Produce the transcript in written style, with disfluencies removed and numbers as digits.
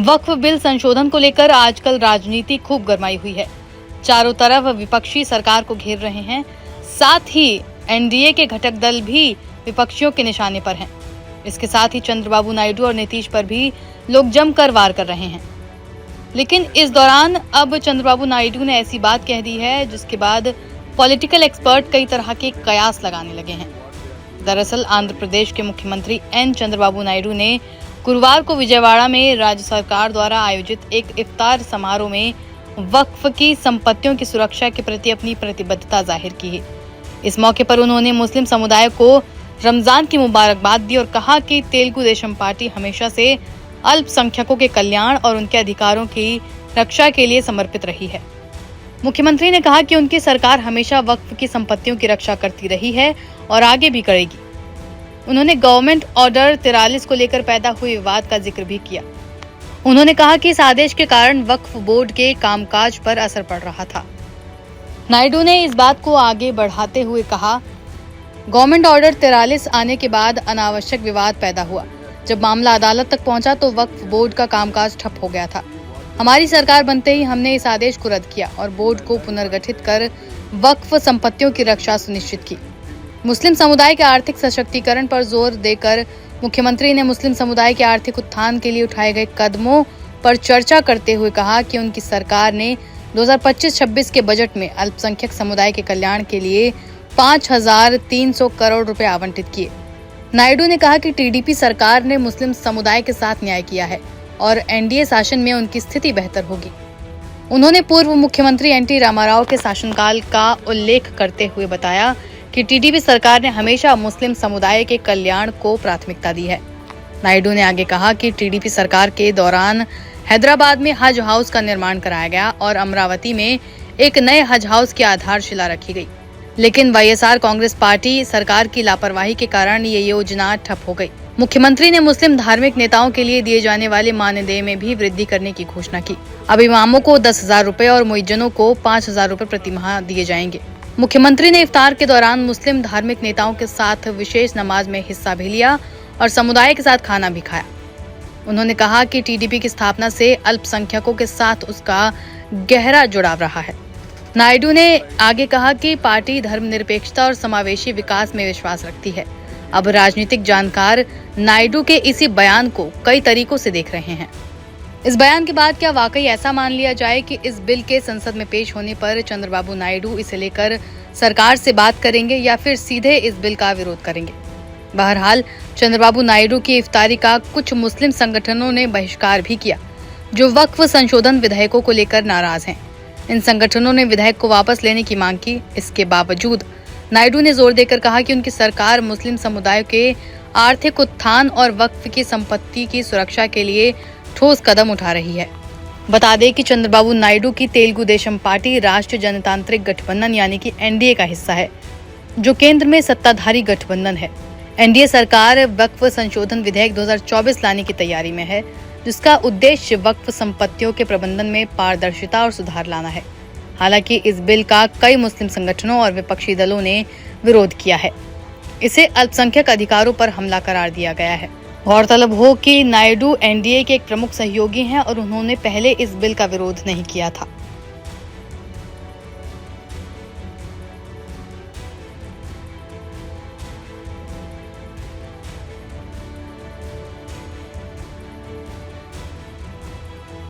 वक्फ bill संशोधन को लेकर आजकल राजनीति खूब गरमाई हुई है। चारों तरफ विपक्षी सरकार को घेर रहे हैं, साथ ही एनडीए के घटक दल भी विपक्षियों के निशाने पर हैं। इसके साथ ही चंद्रबाबू नायडू और नीतीश पर भी लोग जमकर वार कर रहे हैं। लेकिन इस दौरान अब चंद्रबाबू नायडू ने ऐसी बात कह दी है जिसके बाद पॉलिटिकल एक्सपर्ट कई तरह के कयास लगाने लगे हैं। दरअसल आंध्र प्रदेश के मुख्यमंत्री एन चंद्रबाबू नायडू ने गुरुवार को विजयवाड़ा में राज्य सरकार द्वारा आयोजित एक इफ्तार समारोह में वक्फ की संपत्तियों की सुरक्षा के प्रति अपनी प्रतिबद्धता जाहिर की है। इस मौके पर उन्होंने मुस्लिम समुदाय को रमजान की मुबारकबाद दी और कहा कि तेलुगु देशम पार्टी हमेशा से अल्पसंख्यकों के कल्याण और उनके अधिकारों की रक्षा के लिए समर्पित रही है। मुख्यमंत्री ने कहा कि उनकी सरकार हमेशा वक्फ की संपत्तियों की रक्षा करती रही है और आगे भी करेगी। उन्होंने गवर्नमेंट ऑर्डर 43 को लेकर पैदा हुए विवाद का जिक्र भी किया। उन्होंने कहा कि इस आदेश के कारण वक्फ बोर्ड के कामकाज पर असर पड़ रहा था। नायडू ने इस बात को आगे बढ़ाते हुए कहा, गवर्नमेंट ऑर्डर 43 आने के बाद अनावश्यक विवाद पैदा हुआ। जब मामला अदालत तक पहुंचा तो वक्फ बोर्ड का कामकाज ठप हो गया था। हमारी सरकार बनते ही हमने इस आदेश को रद्द किया और बोर्ड को पुनर्गठित कर वक्फ संपत्तियों की रक्षा सुनिश्चित की। मुस्लिम समुदाय के आर्थिक सशक्तिकरण पर जोर देकर मुख्यमंत्री ने मुस्लिम समुदाय के आर्थिक उत्थान के लिए उठाए गए कदमों पर चर्चा करते हुए कहा कि उनकी सरकार ने 2025-26 के बजट में अल्पसंख्यक समुदाय के कल्याण के लिए 5,300 करोड़ रुपए आवंटित किए। नायडू ने कहा कि टीडीपी सरकार ने मुस्लिम समुदाय के साथ न्याय किया है और एनडीए शासन में उनकी स्थिति बेहतर होगी। उन्होंने पूर्व मुख्यमंत्री एनटी रामाराव के शासनकाल का उल्लेख करते हुए बताया कि टीडीपी सरकार ने हमेशा मुस्लिम समुदाय के कल्याण को प्राथमिकता दी है। नायडू ने आगे कहा कि टीडीपी सरकार के दौरान हैदराबाद में हज हाउस का निर्माण कराया गया और अमरावती में एक नए हज हाउस की आधारशिला रखी गई। लेकिन वाईएसआर कांग्रेस पार्टी सरकार की लापरवाही के कारण ये योजना ठप हो गई। मुख्यमंत्री ने मुस्लिम धार्मिक नेताओं के लिए दिए जाने वाले मानदेय में भी वृद्धि करने की घोषणा की। अब इमामों को 10,000 रुपए और मुइज्जनों को 5,000 रुपए प्रति माह दिए जाएंगे। मुख्यमंत्री ने इफ्तार के दौरान मुस्लिम धार्मिक नेताओं के साथ विशेष नमाज में हिस्सा भी लिया और समुदाय के साथ खाना भी खाया। उन्होंने कहा कि टीडीपी की स्थापना से अल्पसंख्यकों के साथ उसका गहरा जुड़ाव रहा है। नायडू ने आगे कहा कि पार्टी धर्मनिरपेक्षता और समावेशी विकास में विश्वास रखती है। अब राजनीतिक जानकार नायडू के इसी बयान को कई तरीकों से देख रहे हैं। इस बयान के बाद क्या वाकई ऐसा मान लिया जाए कि इस बिल के संसद में पेश होने पर चंद्रबाबू नायडू इसे लेकर सरकार से बात करेंगे या फिर सीधे इस बिल का विरोध करेंगे? बहरहाल चंद्रबाबू नायडू की इफ्तारी का कुछ मुस्लिम संगठनों ने बहिष्कार भी किया, जो वक्फ संशोधन विधेयकों को लेकर नाराज हैं। इन संगठनों ने विधेयक को वापस लेने की मांग की। इसके बावजूद नायडू ने जोर देकर कहा कि उनकी सरकार मुस्लिम समुदाय के आर्थिक उत्थान और वक्फ की संपत्ति की सुरक्षा के लिए ठोस कदम उठा रही है। बता दें कि चंद्रबाबू नायडू की तेलुगु देशम पार्टी राष्ट्रीय जनतांत्रिक गठबंधन यानी कि एनडीए का हिस्सा है, जो केंद्र में सत्ताधारी गठबंधन है। एनडीए सरकार वक्फ संशोधन विधेयक 2024 लाने की तैयारी में है, जिसका उद्देश्य वक्फ संपत्तियों के प्रबंधन में पारदर्शिता और सुधार लाना है। हालांकि इस बिल का कई मुस्लिम संगठनों और विपक्षी दलों ने विरोध किया है। इसे अल्पसंख्यक अधिकारों पर हमला करार दिया गया है। गौरतलब हो कि नायडू एनडीए के एक प्रमुख सहयोगी हैं और उन्होंने पहले इस बिल का विरोध नहीं किया था।